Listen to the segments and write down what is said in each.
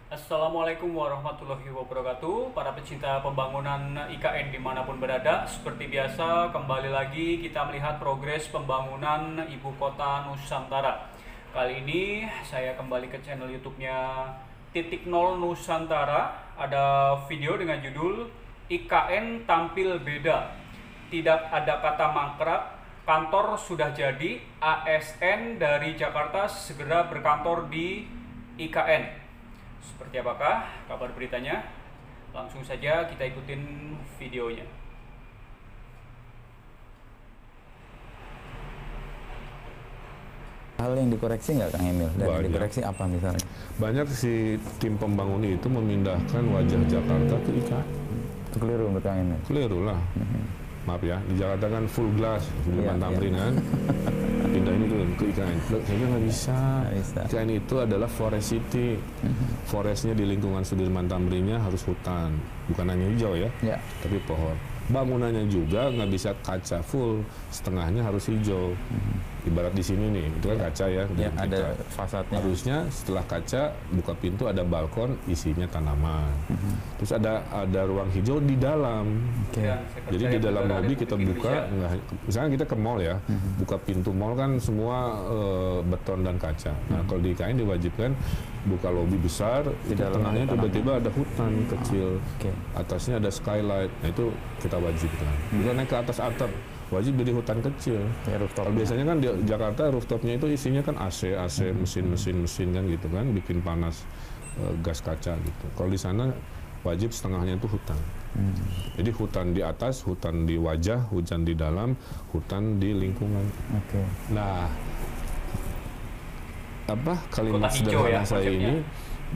Assalamualaikum warahmatullahi wabarakatuh. Para pecinta pembangunan IKN dimanapun berada, seperti biasa kembali lagi kita melihat progres pembangunan Ibu Kota Nusantara. Kali ini saya kembali ke channel YouTube-nya Titik Nol Nusantara. Ada video dengan judul IKN tampil beda, tidak ada kata mangkrak, kantor sudah jadi, ASN dari Jakarta segera berkantor di IKN. Seperti apakah kabar beritanya? Langsung saja kita ikutin videonya. Hal yang dikoreksi nggak Kang Emil? Dan yang dikoreksi apa misalnya? Banyak si tim pembangun itu memindahkan wajah Jakarta ke IKN. Itu keliru menurut Kang Emil? Keliru lah. Maaf ya, di Jakarta kan full glass, di Tamrin kan. Pindah ini ke IKN. Saya bilang nggak bisa. IKN itu adalah forest city. Forestnya di lingkungan Sudirman Tamrinnya harus hutan. Bukan hanya hijau ya, tapi pohon. Bangunannya juga nggak bisa kaca full, setengahnya harus hijau. Ibarat di sini nih, itu kan kaca ya. Ada fasadnya. Harusnya setelah kaca buka pintu ada balkon isinya tanaman. Terus ada ruang hijau di dalam. Jadi di dalam lobby kita buka, misalnya kita ke mall ya, buka pintu mall kan semua beton dan kaca. Nah kalau di IKN diwajibkan buka lobby besar, di tengahnya tiba-tiba ada hutan kecil, atasnya ada skylight. Nah itu kita wajibkan. Bisa naik ke atas atap, wajib jadi hutan kecil. Kalau biasanya kan di Jakarta rooftopnya itu isinya kan AC, mesin kan gitu kan, bikin panas gas kaca gitu. Kalau di sana wajib setengahnya itu hutan. Jadi hutan di atas, hutan di wajah, hutan di dalam, hutan di lingkungan. Nah, kalimat sederhana saya ini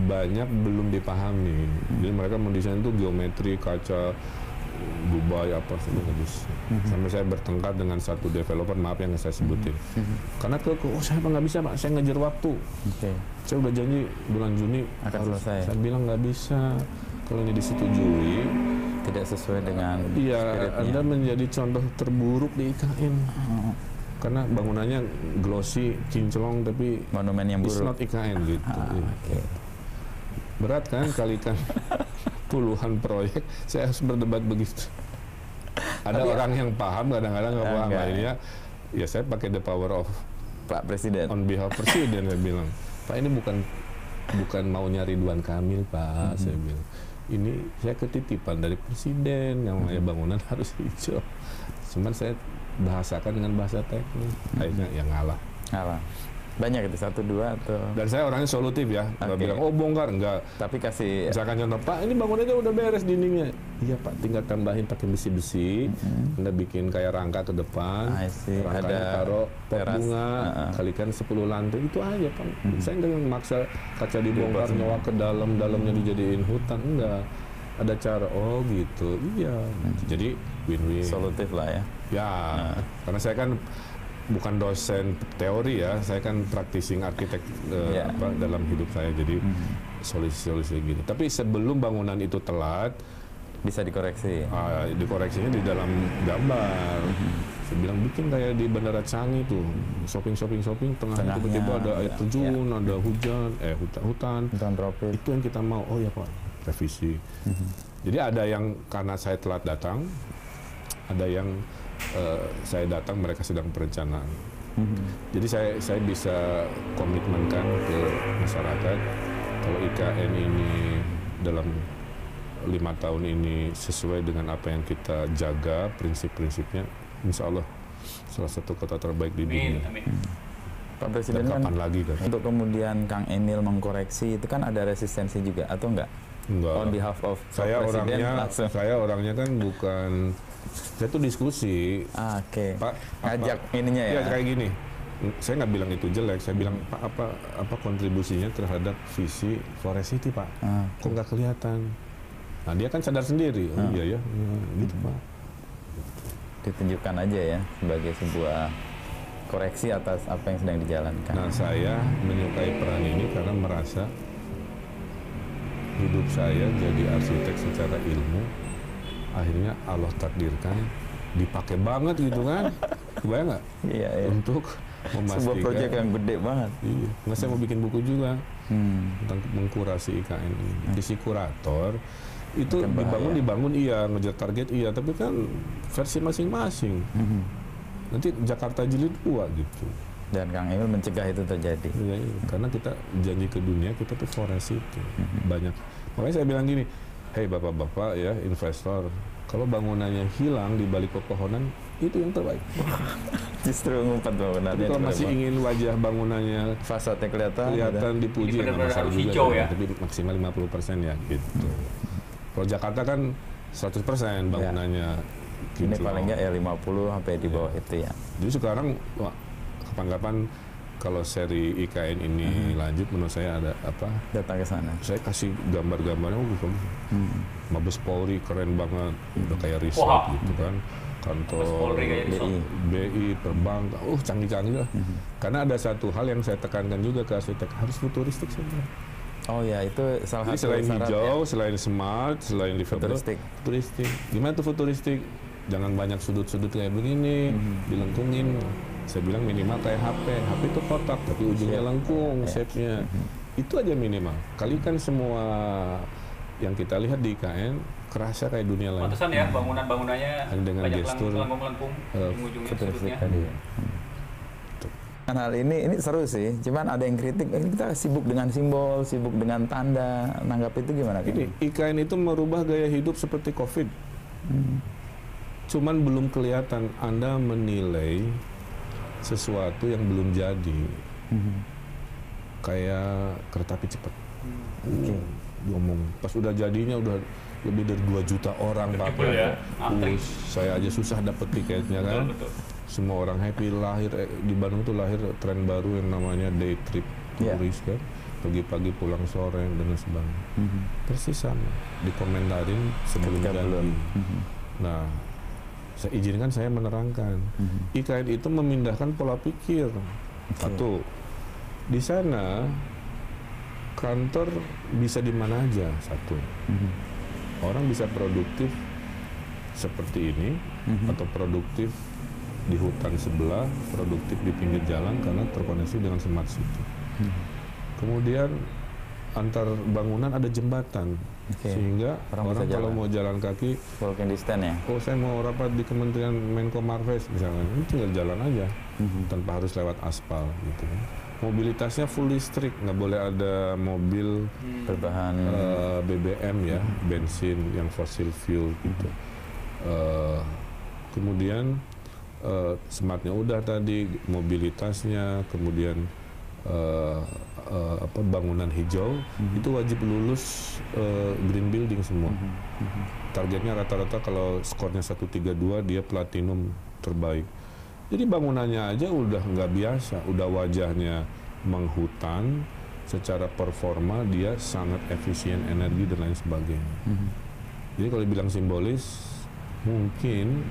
banyak belum dipahami. Jadi mereka mendesain itu geometri kaca Dubai apa semua habis. Sampai saya bertengkar dengan satu developer, maaf yang saya sebutin. Karena saya nggak bisa Pak, saya ngejar waktu. Saya udah janji bulan Juni harus selesai. Saya bilang nggak bisa. Kalau ini disetujui, tidak sesuai dengan spiritnya. Anda menjadi contoh terburuk di IKN. Karena bangunannya glossy, kinclong, tapi monumen yang buruk. It's not IKN gitu. Berat kan, kalikan puluhan proyek, saya harus berdebat begitu. Ada orang yang paham, kadang-kadang nggak paham. Akhirnya, ya saya pakai the power of Pak Presiden. On behalf Presiden, saya bilang, Pak ini bukan maunya Ridwan Kamil, Pak, saya bilang. Ini saya ketitipan dari Presiden, yang namanya bangunan harus hijau. Cuman saya bahasakan dengan bahasa teknis, akhirnya yang ngalah. Banyak itu, 1, 2 atau... Dan saya orangnya solutif ya, nggak bilang, oh bongkar, enggak. Tapi kasih... Misalkan contoh, Pak ini bangunannya udah beres dindingnya. Iya Pak, tinggal tambahin pakai besi-besi, Anda bikin kayak rangka ke depan, rangkanya taruh pot bunga, kalikan 10 lantai, itu aja Pak. Saya nggak maksa kaca dibongkar, nyawa ke dalamnya dijadiin hutan, enggak. Ada cara, oh gitu, iya. Jadi win-win. Solutif lah ya. Ya, karena saya kan bukan dosen teori ya, saya kan practicing arsitek dalam hidup saya, jadi solusi-solusi gitu. Tapi sebelum bangunan itu telat, bisa dikoreksi. Dikoreksinya di dalam gambar. Saya bilang bikin kayak di Bandara Changi tuh, shopping, tengahnya tiba-tiba ada air terjun, ada hutan tropis. Itu yang kita mau. Oh ya Pak, revisi. Jadi ada yang karena saya telat datang, ada yang saya datang mereka sedang perencanaan. Jadi saya bisa komitmenkan ke masyarakat kalau IKN ini dalam 5 tahun ini sesuai dengan apa yang kita jaga prinsip-prinsipnya, insya Allah salah satu kota terbaik di dunia. Pak Presiden kan lagi kan? Untuk kemudian Kang Emil mengkoreksi itu kan ada resistensi juga atau enggak? Enggak. On behalf of saya Presiden orangnya kan bukan, saya tuh diskusi. Pak, ngajak ininya ya. Iya kayak gini. Saya nggak bilang itu jelek, saya bilang Pak apa kontribusinya terhadap visi Forest City Pak? Kok nggak kelihatan? Nah dia kan sadar sendiri, oh iya ya, gitu Pak. Ditunjukkan aja ya sebagai sebuah koreksi atas apa yang sedang dijalankan. Nah saya menyukai peran ini karena merasa hidup saya jadi arsitek secara ilmu, akhirnya Allah takdirkan dipakai banget gitu kan, kebayang nggak? Iya. Untuk Sebuah proyek yang gede banget. Iya, karena saya mau bikin buku juga tentang mengkurasi IKN ini. Sisi kurator itu dibangun iya, ngejar target iya, tapi kan versi masing-masing. Nanti Jakarta Jilid 2 gitu. Dan Kang Emil mencegah itu terjadi. Ya, karena kita janji ke dunia kita tuh forest itu banyak. Makanya saya bilang gini, hei bapak-bapak ya investor, kalau bangunannya hilang di balik pepohonan itu yang terbaik. Justru ngumpat bangunannya. Tapi kalau masih ingin wajah bangunannya fasadnya kelihatan dipuji ya, masalah juga hijau ya. Tapi maksimal 50% ya gitu. Kalau Jakarta kan 100% bangunannya. Ini paling nggak ya 50 sampai di bawah itu ya. Jadi sekarang kapan-kapan kalau seri IKN ini lanjut, menurut saya ada apa? Datang ke sana. Saya kasih gambar-gambarnya, Mabes Polri keren banget, udah kayak resort gitu kan. Kantor BI, perbankan, canggih-canggih lah. Karena ada satu hal yang saya tekankan juga ke arsitek, harus futuristik sebenarnya. Oh ya, itu salah satu selain syarat hijau, ya? selain smart, selain livable, futuristik. Gimana tuh futuristik? Jangan banyak sudut-sudut kayak begini, dilengkungin. Saya bilang minimal kayak HP itu kotak, tapi ujungnya lengkung, shape-nya. Itu aja minimal. Kalikan semua yang kita lihat di IKN, kerasa kayak dunia lain. Pantesan ya, bangunan-bangunannya dengan banyak gestur lengkung-lengkung ujungnya sudutnya. Kan hal ini seru sih, cuman ada yang kritik, kita sibuk dengan simbol, sibuk dengan tanda, nanggap itu gimana? Ini IKN itu merubah gaya hidup seperti COVID. Cuman belum kelihatan, Anda menilai sesuatu yang belum jadi. Kayak kereta api cepat. Ngomong, pas udah jadinya udah lebih dari 2 juta orang pakai. Ya, saya aja susah dapet tiketnya kan. Betul. Semua orang happy, lahir di Bandung tuh lahir tren baru yang namanya day trip turis kan. Pagi-pagi pulang sore dan sebagainya. Persis sama, dikomentarin sebelum jadi. Nah, saya izinkan saya menerangkan. IKN itu memindahkan pola pikir. Satu, di sana kantor bisa di mana aja. Satu, orang bisa produktif seperti ini atau produktif di hutan sebelah, produktif di pinggir jalan karena terkoneksi dengan smart city. Kemudian antar bangunan ada jembatan, sehingga orang kalau mau jalan kaki, walking distance ya. Oh saya mau rapat di Kementerian Menko Marves misalnya, ini tinggal jalan aja, tanpa harus lewat aspal gitu. Mobilitasnya full listrik, nggak boleh ada mobil berbahan BBM ya, bensin yang fossil fuel gitu. Kemudian smartnya udah tadi, mobilitasnya, kemudian bangunan hijau itu wajib lulus green building semua. Targetnya rata-rata kalau skornya 132 dia platinum terbaik. Jadi bangunannya aja udah nggak biasa, udah wajahnya menghutan, secara performa dia sangat efisien energi dan lain sebagainya. Jadi kalau dibilang simbolis, mungkin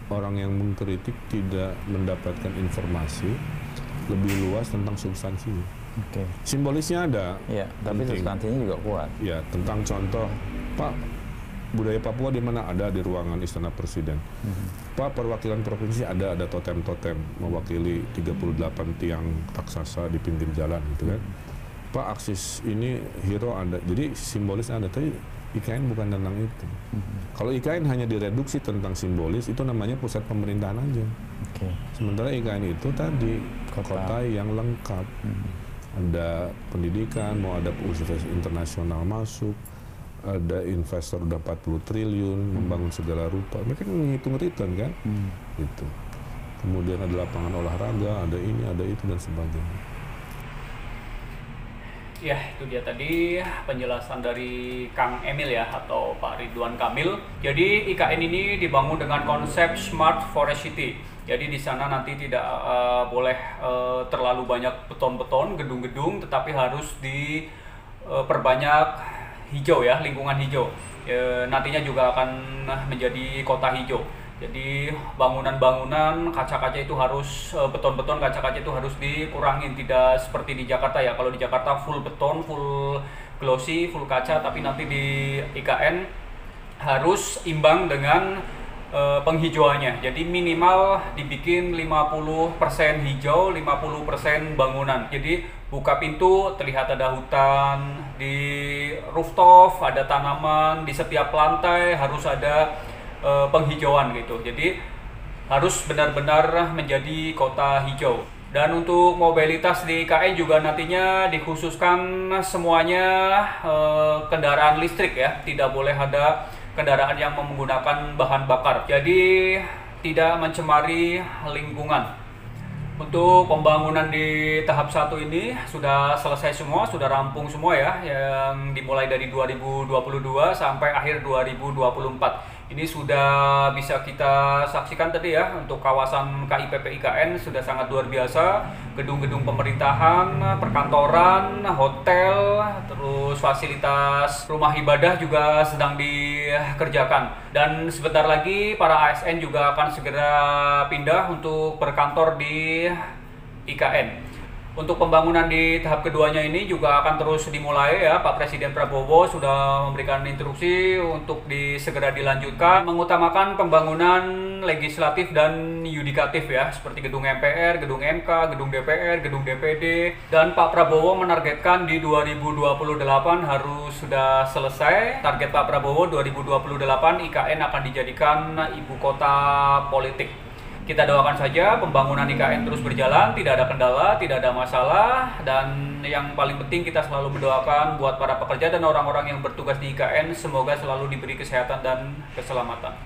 orang yang mengkritik tidak mendapatkan informasi lebih luas tentang substansinya. Simbolisnya ada, tapi substansinya juga kuat. Ya, tentang contoh, Pak, budaya Papua di mana? Ada di ruangan Istana Presiden. Pak, perwakilan provinsi ada totem-totem mewakili 38 tiang raksasa di pinggir jalan gitu kan. Pak, aksis ini hero ada. Jadi simbolis ada, tapi IKN bukan tentang itu. Kalau IKN hanya direduksi tentang simbolis, itu namanya pusat pemerintahan aja. Sementara IKN itu tadi kota yang lengkap. Ada pendidikan, mau ada universitas internasional masuk, ada investor udah 40 triliun, membangun segala rupa. Mereka menghitung return kan? Gitu. Kemudian ada lapangan olahraga, ada ini, ada itu, dan sebagainya. Ya, itu dia tadi penjelasan dari Kang Emil ya, atau Pak Ridwan Kamil. Jadi IKN ini dibangun dengan konsep Smart Forest City. Jadi di sana nanti tidak boleh terlalu banyak beton-beton, gedung-gedung, tetapi harus diperbanyak hijau ya, lingkungan hijau. Nantinya juga akan menjadi kota hijau. Jadi bangunan-bangunan kaca-kaca itu harus beton-beton, kaca-kaca itu harus dikurangin, tidak seperti di Jakarta ya. Kalau di Jakarta full beton, full glossy, full kaca, tapi nanti di IKN harus imbang dengan penghijauannya. Jadi minimal dibikin 50% hijau, 50% bangunan. Jadi buka pintu terlihat ada hutan, di rooftop ada tanaman, di setiap lantai harus ada penghijauan gitu. Jadi harus benar-benar menjadi kota hijau. Dan untuk mobilitas di IKN juga nantinya dikhususkan semuanya kendaraan listrik ya, tidak boleh ada kendaraan yang menggunakan bahan bakar. Jadi tidak mencemari lingkungan. Untuk pembangunan di tahap 1 ini sudah selesai semua, sudah rampung semua ya, yang dimulai dari 2022 sampai akhir 2024. Ini sudah bisa kita saksikan tadi ya, untuk kawasan KIPP IKN sudah sangat luar biasa. Gedung-gedung pemerintahan, perkantoran, hotel, terus fasilitas rumah ibadah juga sedang dikerjakan. Dan sebentar lagi para ASN juga akan segera pindah untuk berkantor di IKN. Untuk pembangunan di tahap keduanya ini juga akan terus dimulai ya. Pak Presiden Prabowo sudah memberikan instruksi untuk segera dilanjutkan, mengutamakan pembangunan legislatif dan yudikatif ya, seperti gedung MPR, gedung MK, gedung DPR, gedung DPD. Dan Pak Prabowo menargetkan di 2028 harus sudah selesai. Target Pak Prabowo 2028 IKN akan dijadikan ibu kota politik. Kita doakan saja pembangunan IKN terus berjalan, tidak ada kendala, tidak ada masalah, dan yang paling penting kita selalu berdoakan buat para pekerja dan orang-orang yang bertugas di IKN, semoga selalu diberi kesehatan dan keselamatan.